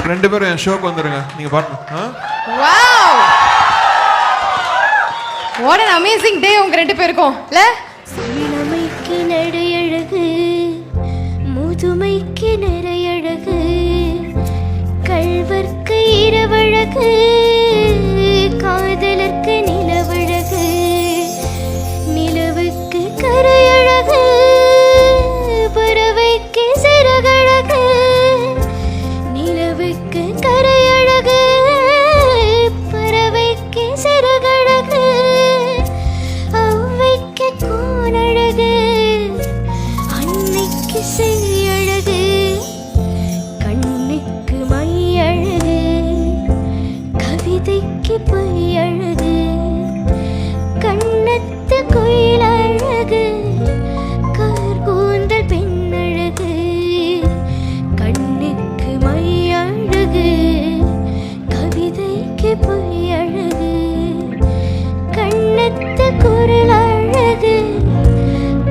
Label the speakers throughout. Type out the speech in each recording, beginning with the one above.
Speaker 1: ரெண்டு பேரும் என் ஷோக்கு வந்துருங்க, நீங்க பாருங்க.
Speaker 2: Wow, what an amazing day உங்க ரெண்டு பேருக்கும் இல்ல?
Speaker 3: இளமைக்கு நடையழகு, முதுமைக்கு நிறையழகு, கள்வர்க்கு இரவழகு, காதலர்க்கு நிலவழகு, நிலவுக்கு கரையழகு, பறவைக்கு சிறகழகு, நிலவுக்கு கரையழகு, பறவைக்கு சிறகழகு, அவ்வைக்கு கோனழகு, அன்னைக்கு செய்யழகு, கண்ணுக்கு மையழகு, கவிதைக்கு பொய்யழகு, கண்ணத்து குயிலழகு, கார்கூந்தல் பெண்ணழகு, கண்ணுக்கு மையழகு, கவிதைக்கு பொய்யழகு, கண்ணத்து குரலழகு,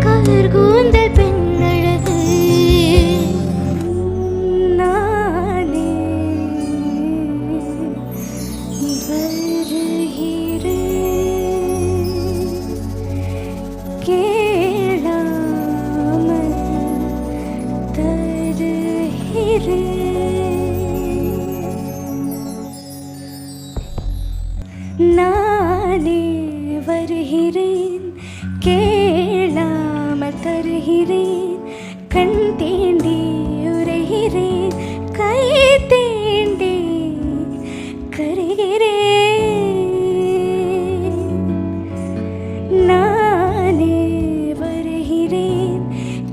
Speaker 3: கார்கூந்தல் பெண்ணழகு. நானே வருகிறேன், கேளாமல் தருகிறேன். நானே வருகிறேன், கேளாமல் தருகிறேன், கண் தேண்டி உரைகிறேன், கை தேண்டி கருகிறேன். நானே வருகிறேன்,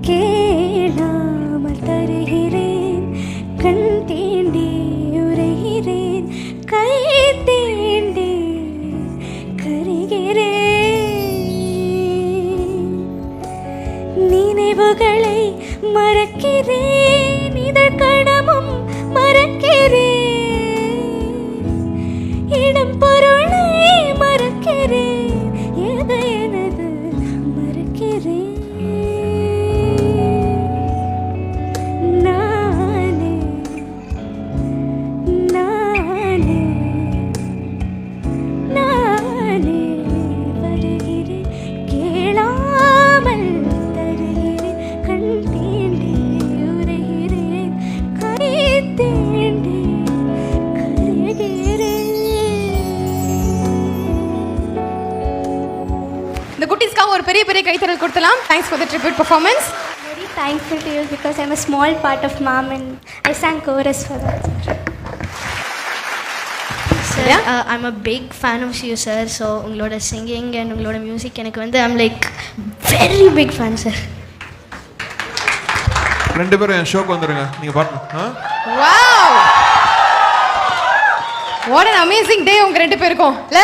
Speaker 3: கேளாமல் தருகிறேன், கண் தேண்டி உரைகிறேன், கை தேண்டி கருகிறேன். நினைவுகளை மறக்கிறேன், இதழ் கணமும் மறக்கிறேன், இடம் பொருளை மறக்கிறேன், எதை எனது மறக்கிறேன். நானே நானே நானே வருகிறேன், கேளாமல் தருகிறேன், கண் தேண்டி உரைகிறேன், கை தேண்டி கருகிறேன்.
Speaker 2: இந்த குட்டீஸ்க்காக ஒரு பெரிய பெரிய கைத்தறல் கொடுத்தலாம். Thanks for the tribute performance.
Speaker 3: Very thankful to you because I'm a small part of Mom and I sang chorus for that.
Speaker 4: Sir,
Speaker 2: Yeah?
Speaker 4: I'm a big fan of you, sir. So, உங்களோட singing and உங்களோட music எனக்கு வந்து I'm like very big fan, sir.
Speaker 1: ரெண்டு பேரும் என் ஷோக்கு வந்துருங்க, நீங்க பாருங்க.
Speaker 2: Wow, what an amazing day உங்க ரெண்டு பேருக்கும் இல்ல?